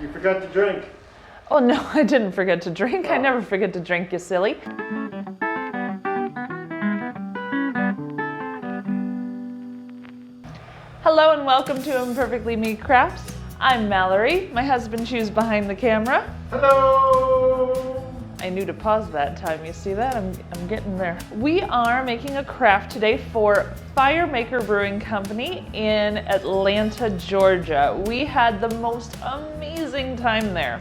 You forgot to drink. Oh no, I didn't forget to drink. I never forget to drink, you silly. Hello and welcome to Imperfectly Me Crafts. I'm Mallory. My husband Chu's behind the camera. Hello! I knew to pause that time, you see that? I'm getting there. We are making a craft today for Firemaker Brewing Company in Atlanta, Georgia. We had the most amazing time there.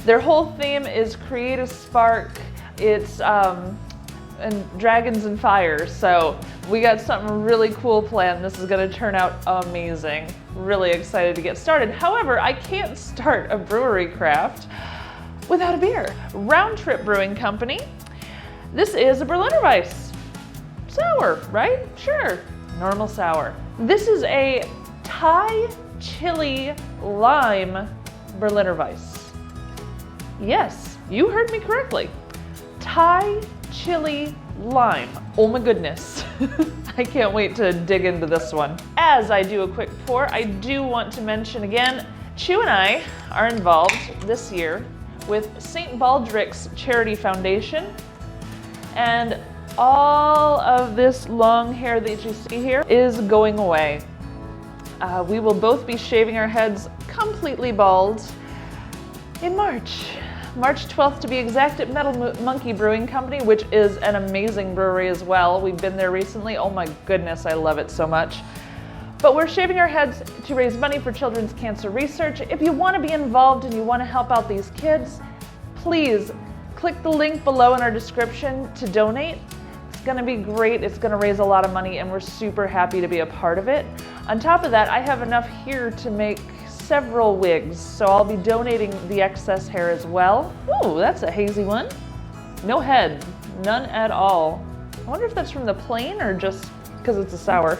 Their whole theme is create a spark. It's and dragons and fire. So we got something really cool planned. This is gonna turn out amazing. Really excited to get started. However, I can't start a brewery craft without a beer. Round Trip Brewing Company. This is a Berliner Weiss. Sour, right? Sure, normal sour. This is a Thai chili lime Berliner Weiss. Yes, you heard me correctly. Thai chili lime. Oh my goodness. I can't wait to dig into this one. As I do a quick pour, I do want to mention again, Chu and I are involved this year with St. Baldrick's Charity Foundation, and all of this long hair that you see here is going away. We will both be shaving our heads completely bald in March 12th to be exact, at Metal Monkey Brewing Company, which is an amazing brewery as well. We've been there recently. Oh my goodness, I love it so much. But we're shaving our heads to raise money for children's cancer research. If you want to be involved and you want to help out these kids, please click the link below in our description to donate. It's going to be great. It's going to raise a lot of money and we're super happy to be a part of it. On top of that, I have enough here to make several wigs, so I'll be donating the excess hair as well. Ooh, that's a hazy one. No head, none at all. I wonder if that's from the plane or just because it's a sour.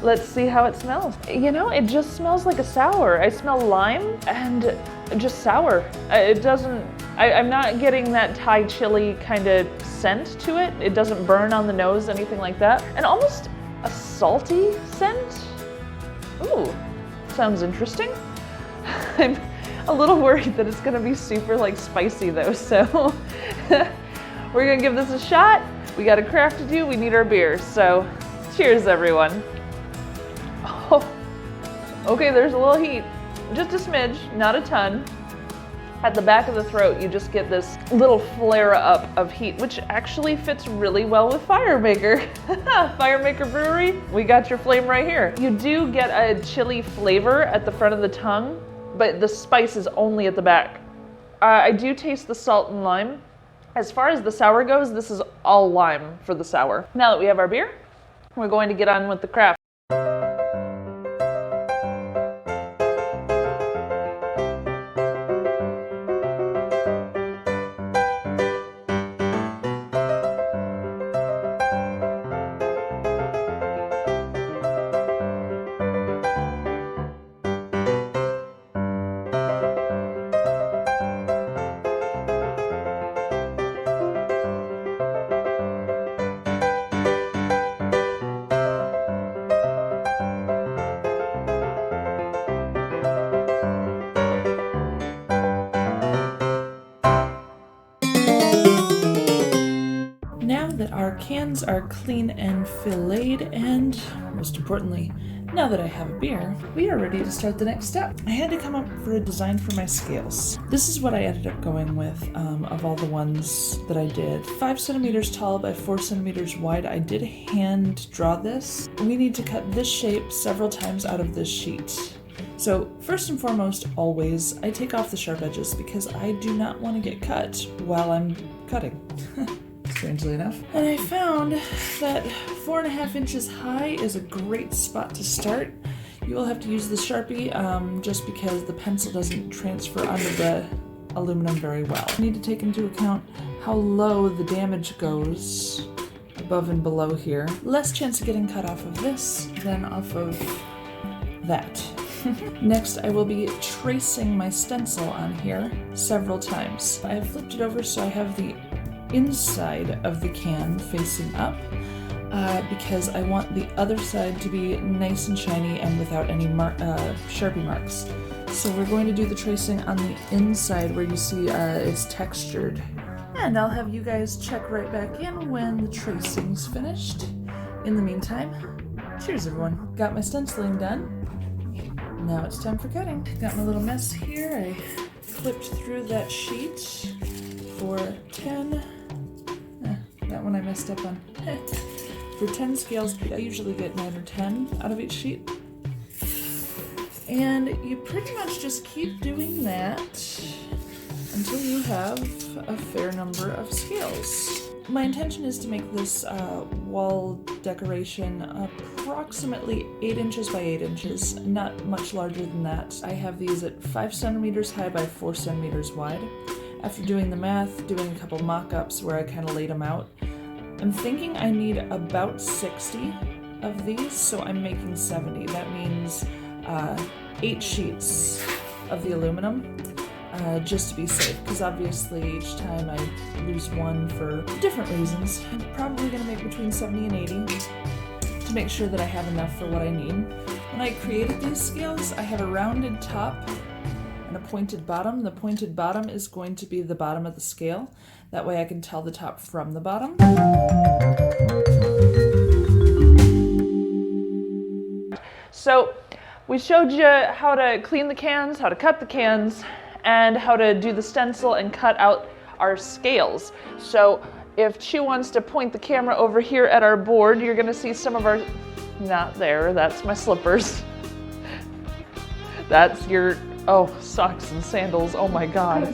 Let's see how it smells. You know, it just smells like a sour. I smell lime and just sour. It doesn't, I'm not getting that Thai chili kind of scent to it. It doesn't burn on the nose, anything like that. And almost a salty scent. Ooh, sounds interesting. I'm a little worried that it's gonna be super like spicy though, so we're gonna give this a shot. We got a craft to do, we need our beer, so cheers everyone. Oh, okay, there's a little heat, just a smidge, not a ton. At the back of the throat, you just get this little flare up of heat, which actually fits really well with Firemaker. Firemaker Brewery, we got your flame right here. You do get a chili flavor at the front of the tongue, but the spice is only at the back. I do taste the salt and lime. As far as the sour goes, this is all lime for the sour. Now that we have our beer, we're going to get on with the craft. Now that our cans are clean and filleted, and most importantly, now that I have a beer, we are ready to start the next step. I had to come up for a design for my scales. This is what I ended up going with of all the ones that I did. 5 centimeters tall by 4 centimeters wide. I did hand draw this. We need to cut this shape several times out of this sheet. So first and foremost, always, I take off the sharp edges because I do not want to get cut while I'm cutting. Strangely enough. And I found that 4.5 inches high is a great spot to start. You will have to use the Sharpie just because the pencil doesn't transfer onto the aluminum very well. You need to take into account how low the damage goes above and below here. Less chance of getting cut off of this than off of that. Next, I will be tracing my stencil on here several times. I have flipped it over so I have the inside of the can facing up because I want the other side to be nice and shiny and without any Sharpie marks. So we're going to do the tracing on the inside where you see it's textured. And I'll have you guys check right back in when the tracing's finished. In the meantime, cheers everyone. Got my stenciling done. Now it's time for cutting. Got my little mess here. I clipped through that sheet for 10. That one I messed up on. For 10 scales, I usually get 9 or 10 out of each sheet. And you pretty much just keep doing that until you have a fair number of scales. My intention is to make this wall decoration approximately 8 inches by 8 inches, not much larger than that. I have these at 5 centimeters high by 4 centimeters wide. After doing the math, doing a couple mock-ups where I kind of laid them out, I'm thinking I need about 60 of these, so I'm making 70. That means 8 sheets of the aluminum. Just to be safe, because obviously each time I lose one for different reasons. I'm probably going to make between 70 and 80 to make sure that I have enough for what I need. When I created these scales, I have a rounded top and a pointed bottom. The pointed bottom is going to be the bottom of the scale. That way I can tell the top from the bottom. So we showed you how to clean the cans, how to cut the cans, and how to do the stencil and cut out our scales. So if she wants to point the camera over here at our board, you're gonna see some of our, not there, that's my slippers. That's your, oh, socks and sandals, oh my God.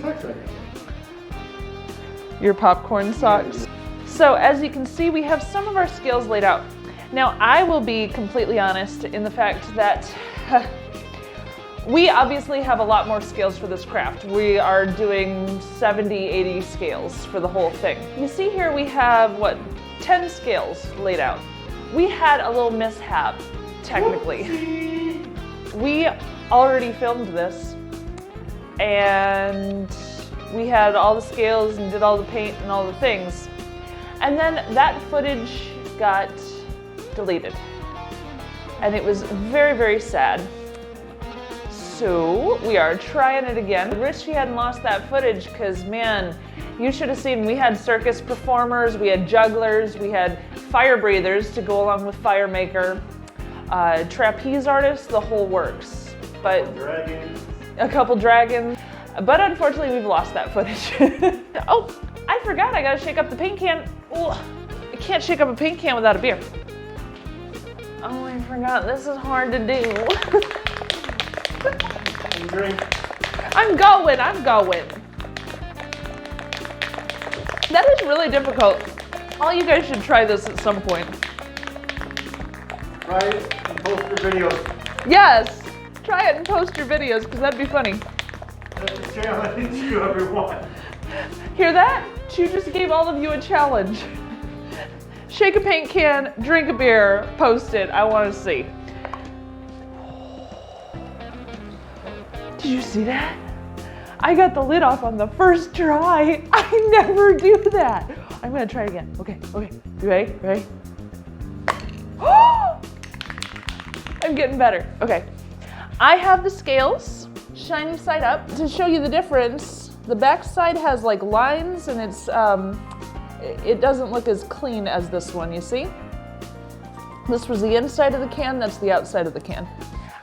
Your popcorn socks. So as you can see, we have some of our scales laid out. Now I will be completely honest in the fact that we obviously have a lot more scales for this craft. We are doing 70, 80 scales for the whole thing. You see here we have, what, 10 scales laid out. We had a little mishap, technically. Whoopsie. We already filmed this, and we had all the scales and did all the paint and all the things. And then that footage got deleted. And it was very, very sad. So we are trying it again. I wish we hadn't lost that footage because, man, you should have seen we had circus performers, we had jugglers, we had fire breathers to go along with fire maker, trapeze artists, the whole works. But a couple dragons. But unfortunately, we've lost that footage. Oh, I forgot, I gotta shake up the paint can. Ooh, I can't shake up a paint can without a beer. Oh, I forgot, this is hard to do. Drink. I'm going. That is really difficult. All you guys should try this at some point. Try it and post your videos. Yes, try it and post your videos because that'd be funny. That's a challenge you everyone. Hear that? She just gave all of you a challenge. Shake a paint can, drink a beer, post it. I want to see. Did you see that? I got the lid off on the first try. I never do that. I'm gonna try again. Okay. You ready? Oh! I'm getting better. Okay. I have the scales, shiny side up. To show you the difference, the back side has like lines and it doesn't look as clean as this one, you see? This was the inside of the can, that's the outside of the can.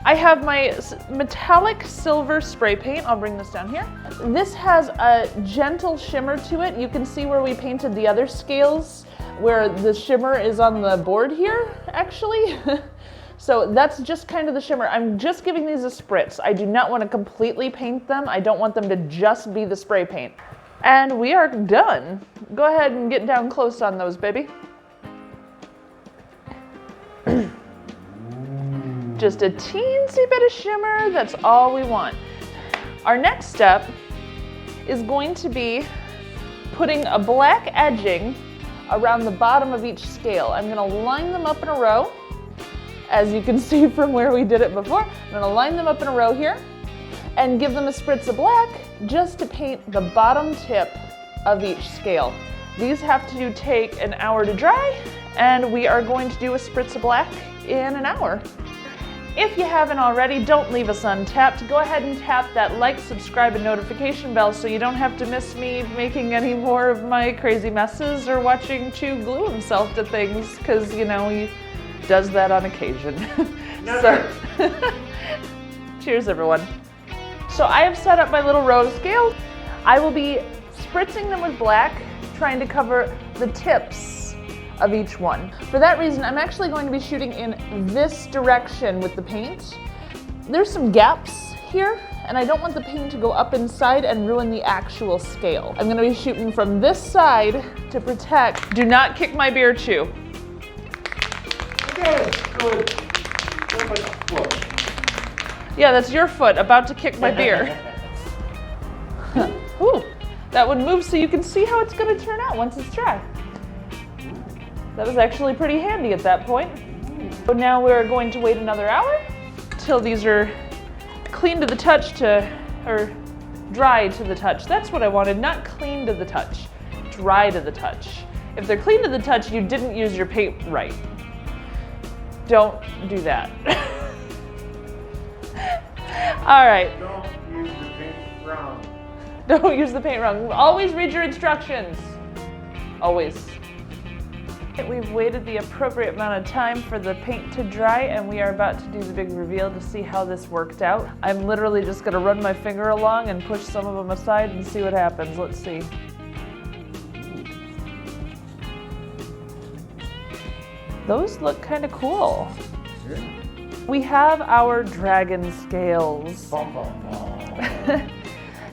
I have my metallic silver spray paint. I'll bring this down here. This has a gentle shimmer to it. You can see where we painted the other scales, where the shimmer is on the board here, actually. So that's just kind of the shimmer. I'm just giving these a spritz. I do not want to completely paint them. I don't want them to just be the spray paint. And we are done. Go ahead and get down close on those, baby. Just a teensy bit of shimmer, that's all we want. Our next step is going to be putting a black edging around the bottom of each scale. I'm gonna line them up in a row, as you can see from where we did it before. I'm gonna line them up in a row here and give them a spritz of black just to paint the bottom tip of each scale. These have to take an hour to dry, and we are going to do a spritz of black in an hour. If you haven't already, don't leave us untapped. Go ahead and tap that like, subscribe, and notification bell so you don't have to miss me making any more of my crazy messes or watching Chew glue himself to things, because, you know, he does that on occasion. So, cheers, everyone. So I have set up my little row of scales. I will be spritzing them with black, trying to cover the tips of each one. For that reason, I'm actually going to be shooting in this direction with the paint. There's some gaps here, and I don't want the paint to go up inside and ruin the actual scale. I'm gonna be shooting from this side to protect. Do not kick my beer, Chew. Okay, good. Oh, my foot. Yeah, that's your foot about to kick my beer. Ooh, that would move so you can see how it's gonna turn out once it's dry. That was actually pretty handy at that point. So now we're going to wait another hour till these are clean to the touch or dry to the touch. That's what I wanted, not clean to the touch, dry to the touch. If they're clean to the touch, you didn't use your paint right. Don't do that. All right. Don't use the paint wrong. Don't use the paint wrong. Always read your instructions. Always. We've waited the appropriate amount of time for the paint to dry, and we are about to do the big reveal to see how this worked out. I'm literally just gonna run my finger along and push some of them aside and see what happens. Let's see. Those look kind of cool. Yeah. We have our dragon scales.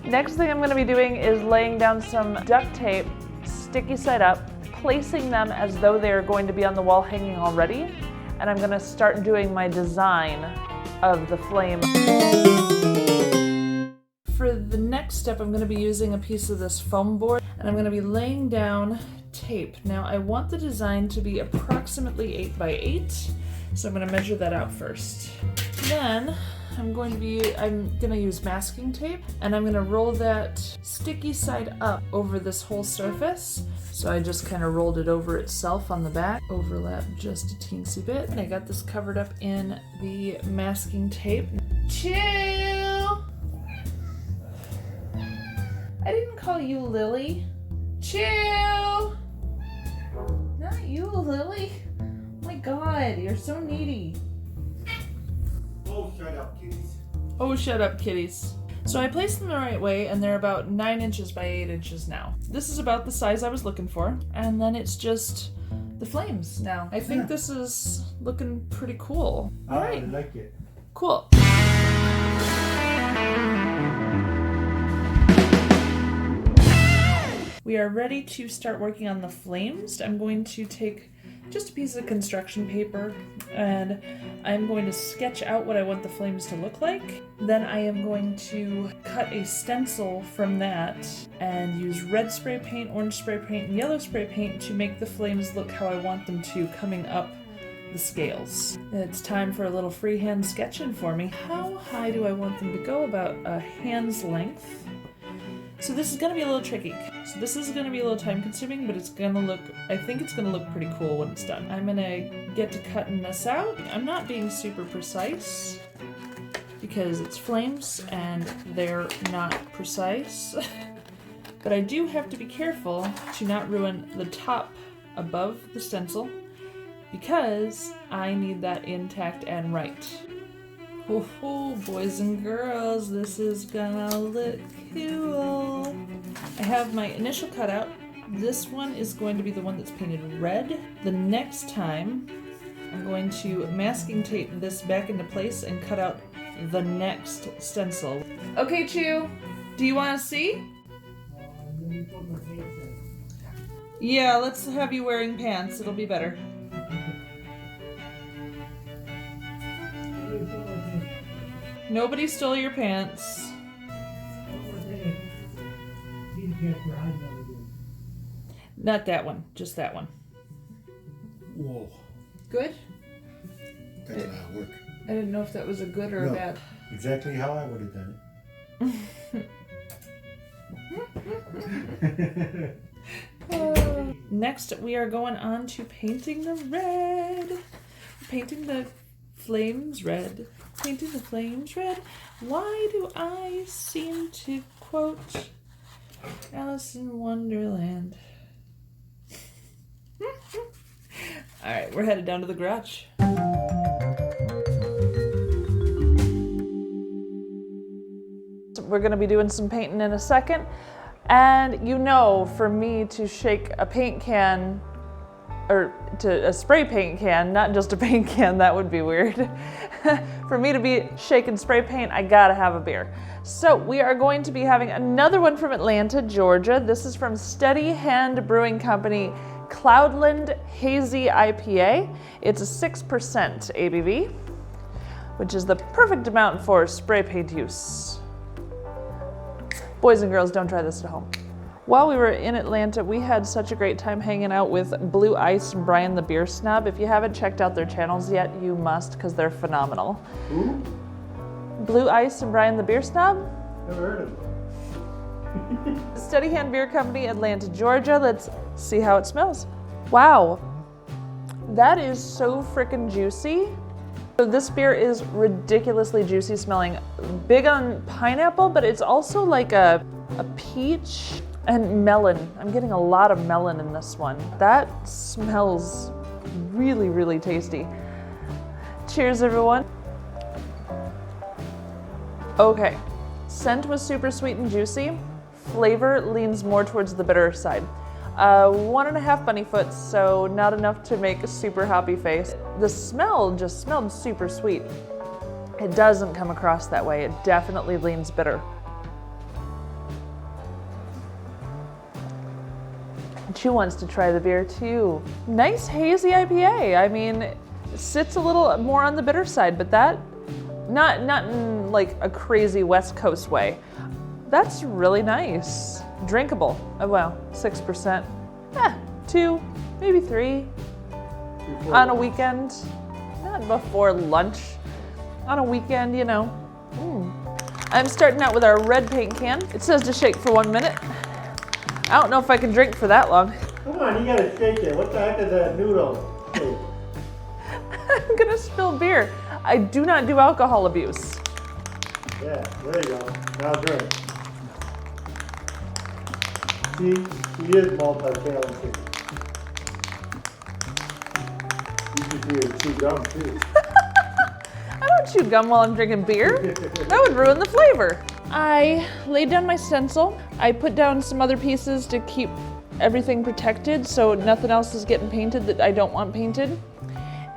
Next thing I'm going to be doing is laying down some duct tape, sticky side up, placing them as though they're going to be on the wall hanging already, and I'm going to start doing my design of the flame. For the next step, I'm going to be using a piece of this foam board, and I'm going to be laying down tape. Now I want the design to be approximately 8 by 8, so I'm going to measure that out first. Then I'm going to use masking tape, and I'm going to roll that sticky side up over this whole surface. So I just kind of rolled it over itself on the back, overlap just a teensy bit. And I got this covered up in the masking tape. Chew! I didn't call you Lily. Chew! Not you, Lily. Oh my God, you're so needy. Oh, shut up, kitties. Oh, shut up, kitties. So I placed them the right way, and they're about 9 inches by 8 inches now. This is about the size I was looking for, and then it's just the flames now. I think this is looking pretty cool. All right. I like it. Cool. We are ready to start working on the flames. I'm going to take just a piece of construction paper, and I'm going to sketch out what I want the flames to look like. Then I am going to cut a stencil from that and use red spray paint, orange spray paint, and yellow spray paint to make the flames look how I want them to coming up the scales. It's time for a little freehand sketching for me. How high do I want them to go? About a hand's length. So this is going to be a little tricky. So this is going to be a little time consuming, but it's going to look, I think it's going to look pretty cool when it's done. I'm going to get to cutting this out. I'm not being super precise because it's flames and they're not precise. But I do have to be careful to not ruin the top above the stencil because I need that intact and right. Oh, boys and girls, this is gonna look cool. I have my initial cutout. This one is going to be the one that's painted red. The next time, I'm going to masking tape this back into place and cut out the next stencil. Okay, Chew, do you want to see? Yeah, let's have you wearing pants. It'll be better. Nobody stole your pants. Not that one, just that one. Whoa. Good? That's a lot of work. I didn't know if that was a good or a No. bad. Exactly how I would have done it. Next, we are going on to painting the red. Painting the Flames red, painting the flames red. Why do I seem to quote Alice in Wonderland? All right, we're headed down to the garage. We're gonna be doing some painting in a second. And you know, for me to shake a paint can, or to a spray paint can, not just a paint can, that would be weird. For me to be shaking spray paint, I gotta have a beer. So we are going to be having another one from Atlanta, Georgia. This is from Steady Hand Brewing Company, Cloudland Hazy IPA. It's a 6% ABV, which is the perfect amount for spray paint use. Boys and girls, don't try this at home. While we were in Atlanta, we had such a great time hanging out with Blue Ice and Brian the Beer Snob. If you haven't checked out their channels yet, you must, because they're phenomenal. Who? Blue Ice and Brian the Beer Snob? Never heard of them. Steady Hand Beer Company, Atlanta, Georgia. Let's see how it smells. Wow, that is so freaking juicy. So this beer is ridiculously juicy smelling. Big on pineapple, but it's also like a peach and melon. I'm getting a lot of melon in this one. That smells really, really tasty. Cheers, everyone. Okay, scent was super sweet and juicy. Flavor leans more towards the bitter side. 1.5 bunny foots, so not enough to make a super happy face. The smell just smelled super sweet. It doesn't come across that way. It definitely leans bitter. She wants to try the beer too. Nice hazy IPA. I mean, it sits a little more on the bitter side, but that, not in like a crazy West Coast way. That's really nice. Drinkable. Oh wow, 6%. 2, maybe 3. On a weekend. Not before lunch. On a weekend, you know. I'm starting out with our red paint can. It says to shake for 1 minute. I don't know if I can drink for that long. Come on, you gotta shake it. What the heck is that noodle? I'm gonna spill beer. I do not do alcohol abuse. Yeah, there you go. Now drink. See, he is multi-talented. You should be able to chew gum too. I don't chew gum while I'm drinking beer. That would ruin the flavor. I laid down my stencil. I put down some other pieces to keep everything protected so nothing else is getting painted that I don't want painted.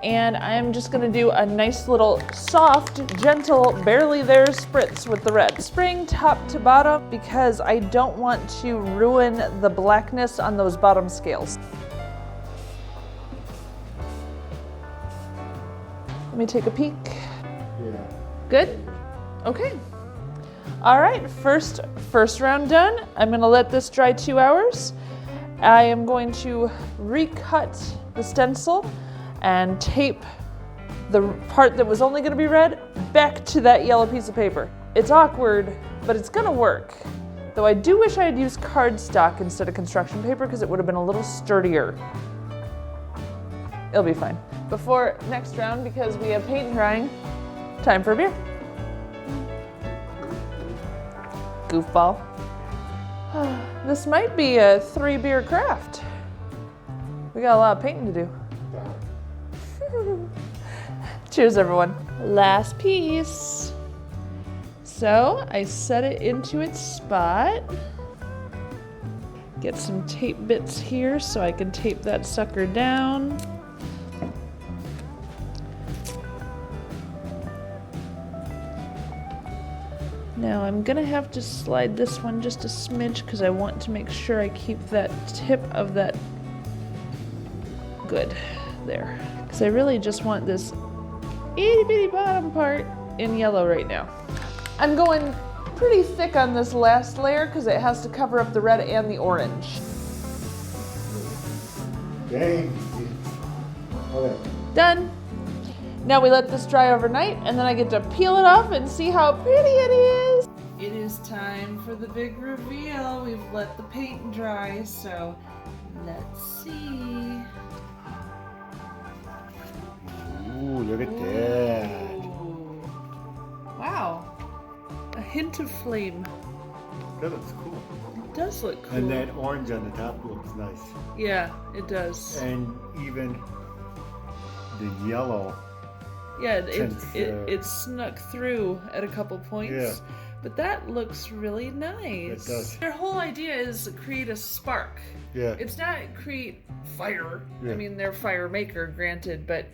And I'm just gonna do a nice little soft, gentle, barely there spritz with the red. Spraying top to bottom because I don't want to ruin the blackness on those bottom scales. Let me take a peek. Yeah. Good? Okay. All right, first round done. I'm gonna let this dry 2 hours. I am going to recut the stencil and tape the part that was only gonna be red back to that yellow piece of paper. It's awkward, but it's gonna work. Though I do wish I had used cardstock instead of construction paper because it would have been a little sturdier. It'll be fine. Before next round, because we have paint drying, time for a beer. Goofball. This might be a 3-beer craft. We got a lot of painting to do. Cheers, everyone. Last piece. So I set it into its spot. Get some tape bits here so I can tape that sucker down. Now I'm gonna have to slide this one just a smidge because I want to make sure I keep that tip of that good there. Because I really just want this itty bitty bottom part in yellow right now. I'm going pretty thick on this last layer because it has to cover up the red and the orange. Dang. Okay. Done. Now we let this dry overnight and then I get to peel it off and see how pretty it is. It is time for the big reveal. We've let the paint dry, so let's see. Ooh, look at that. Ooh. Wow. A hint of flame. That looks cool. It does look cool. And that orange on the top looks nice. Yeah, it does. And even the yellow. Yeah, it snuck through at a couple points. Yeah. But that looks really nice. It does. Their whole idea is create a spark. Yeah. It's not create fire. Yeah. I mean, they're fire maker, granted, but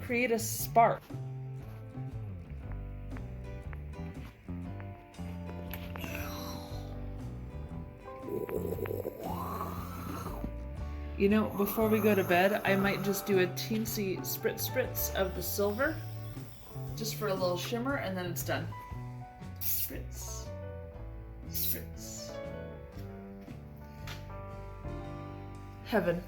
create a spark. You know, before we go to bed, I might just do a teensy spritz of the silver, just for a little shimmer, and then it's done. Spritz. Heaven.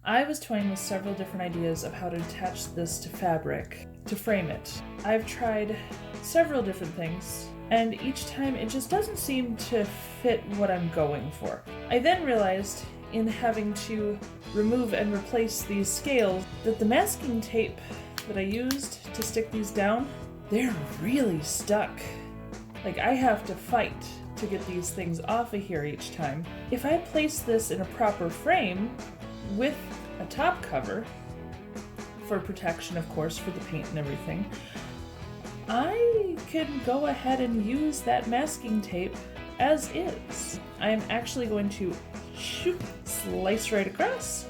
I was toying with several different ideas of how to attach this to fabric to frame it. I've tried several different things, and each time it just doesn't seem to fit what I'm going for. I then realized, in having to remove and replace these scales, that the masking tape that I used to stick these down, they're really stuck. Like, I have to fight to get these things off of here each time. If I place this in a proper frame with a top cover, for protection of course, for the paint and everything, I can go ahead and use that masking tape as is. I'm actually going to slice right across,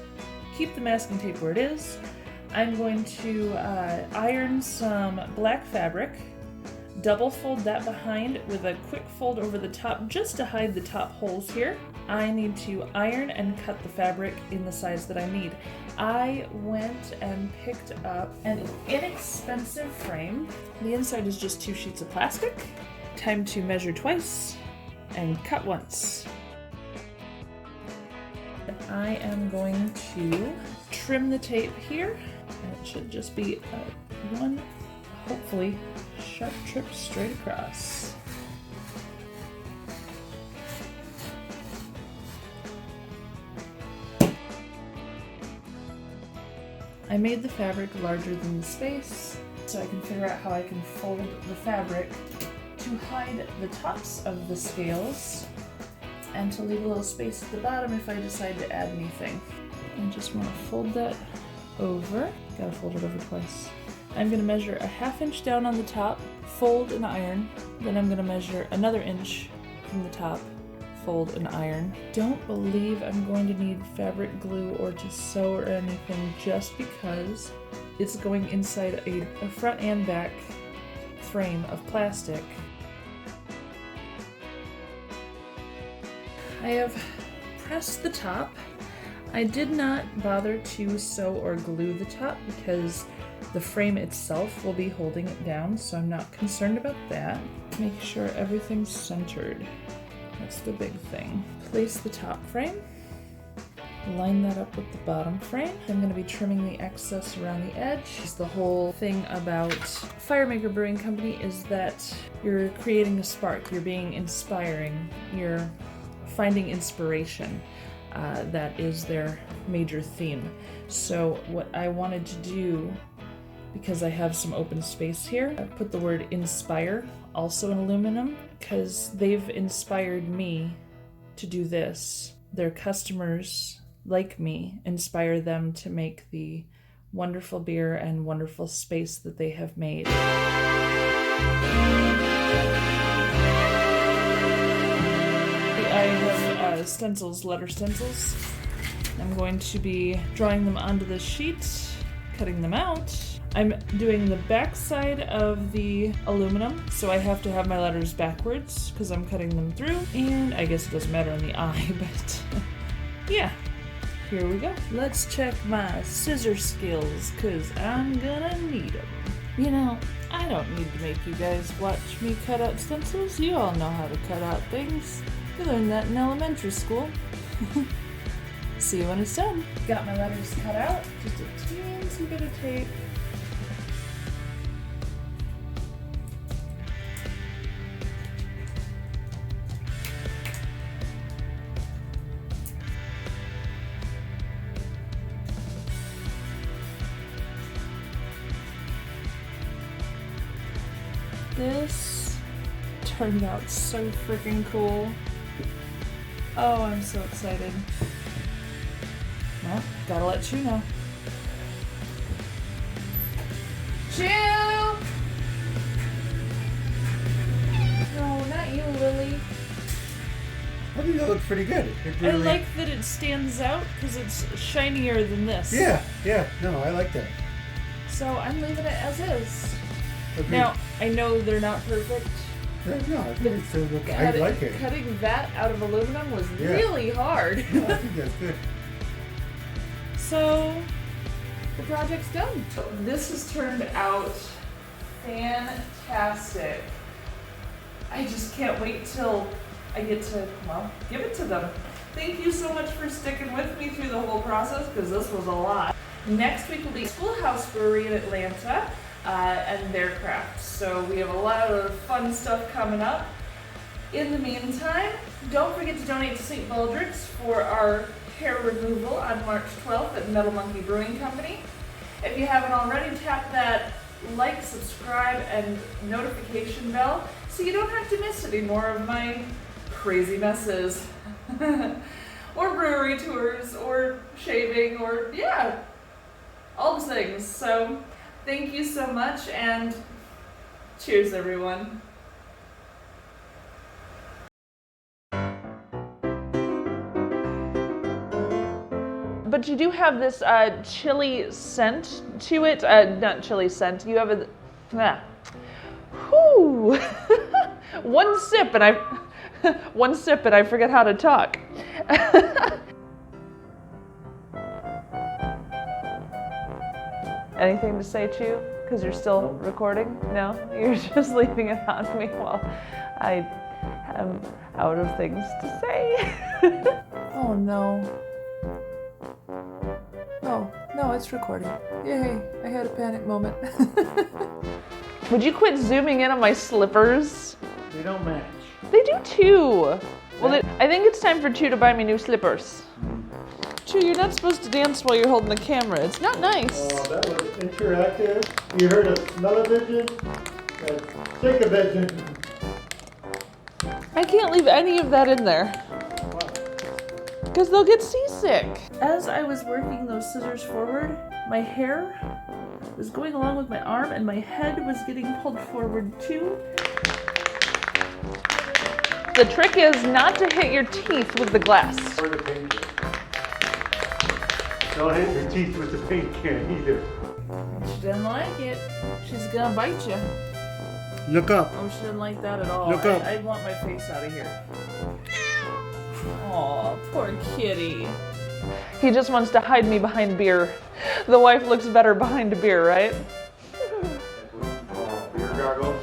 keep the masking tape where it is. I'm going to iron some black fabric, double fold that behind with a quick fold over the top just to hide the top holes here. I need to iron and cut the fabric in the size that I need. I went and picked up an inexpensive frame. The inside is just 2 sheets of plastic. Time to measure twice and cut once. I am going to trim the tape here, and it should just be one, hopefully, sharp trip straight across. I made the fabric larger than the space, so I can figure out how I can fold the fabric to hide the tops of the scales and to leave a little space at the bottom if I decide to add anything. I just want to fold that over. Gotta fold it over twice. I'm going to measure a 1/2 inch down on the top, fold and iron. Then I'm going to measure another inch from the top, fold and iron. Don't believe I'm going to need fabric glue or to sew or anything, just because it's going inside a front and back frame of plastic. I have pressed the top. I did not bother to sew or glue the top because the frame itself will be holding it down, so I'm not concerned about that. Make sure everything's centered. That's the big thing. Place the top frame. Line that up with the bottom frame. I'm going to be trimming the excess around the edge. The whole thing about Firemaker Brewing Company is that you're creating a spark. You're being inspiring. You're finding inspiration. That is their major theme. So what I wanted to do, because I have some open space here, I put the word inspire also in aluminum, because they've inspired me to do this. Their customers, like me, inspire them to make the wonderful beer and wonderful space that they have made. I have stencils, letter stencils. I'm going to be drawing them onto the sheet, cutting them out. I'm doing the back side of the aluminum, so I have to have my letters backwards because I'm cutting them through. And I guess it doesn't matter on the eye, but yeah, here we go. Let's check my scissor skills because I'm gonna need them. You know, I don't need to make you guys watch me cut out stencils. You all know how to cut out things. You learned that in elementary school. See you when it's done. Got my letters cut out. Just a teensy bit of tape. This turned out so freaking cool. Oh, I'm so excited. Well, gotta let Chew know. Chew! No, not you, Lily. I think that looks pretty good. I like that it stands out because it's shinier than this. Yeah, no, I like that. So I'm leaving it as is. Agreed. Now, I know they're not perfect. No, I like it. Cutting that out of aluminum was really hard. No, I think that's good. So, the project's done. This has turned out fantastic. I just can't wait till I get to, well, give it to them. Thank you so much for sticking with me through the whole process, because this was a lot. Next week will be Schoolhouse Brewery in Atlanta and their crafts. So we have a lot of fun stuff coming up. In the meantime, don't forget to donate to St. Baldrick's for our hair removal on March 12th at Metal Monkey Brewing Company. If you haven't already, tap that like, subscribe, and notification bell so you don't have to miss any more of my crazy messes. Or brewery tours, or shaving, or yeah, all the things. So thank you so much, and cheers, everyone. But you do have this chili scent to it. Not chili scent. You have a. Whew. One sip and I forget how to talk. Anything to say, Chew? Because you're still recording? No? You're just leaving it on me while I am out of things to say. Oh no. Oh, no, it's recording. Yay, I had a panic moment. Would you quit zooming in on my slippers? They don't match. They do too. Well, I think it's time for Chew to buy me new slippers. Chew, you're not supposed to dance while you're holding the camera. It's not nice. Oh, that was interactive. You heard of smell-o-vision? Shake-a-vision. I can't leave any of that in there. Because they'll get seasick. As I was working those scissors forward, my hair was going along with my arm and my head was getting pulled forward too. The trick is not to hit your teeth with the glass. Or the paint can. Don't hit your teeth with the paint can either. She didn't like it. She's gonna bite you. Look up. Oh, she didn't like that at all. Look up. I want my face out of here. Aw, poor kitty. He just wants to hide me behind beer. The wife looks better behind a beer, right? Beer goggles?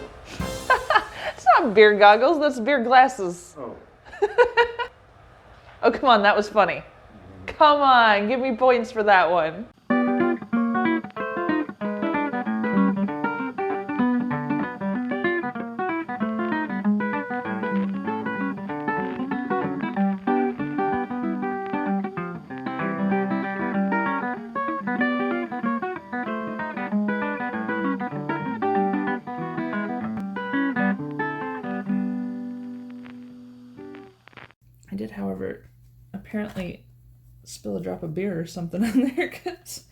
It's not beer goggles, that's beer glasses. Oh. Oh, come on, that was funny. Come on, give me points for that one. I did, however, apparently spill a drop of beer or something on there because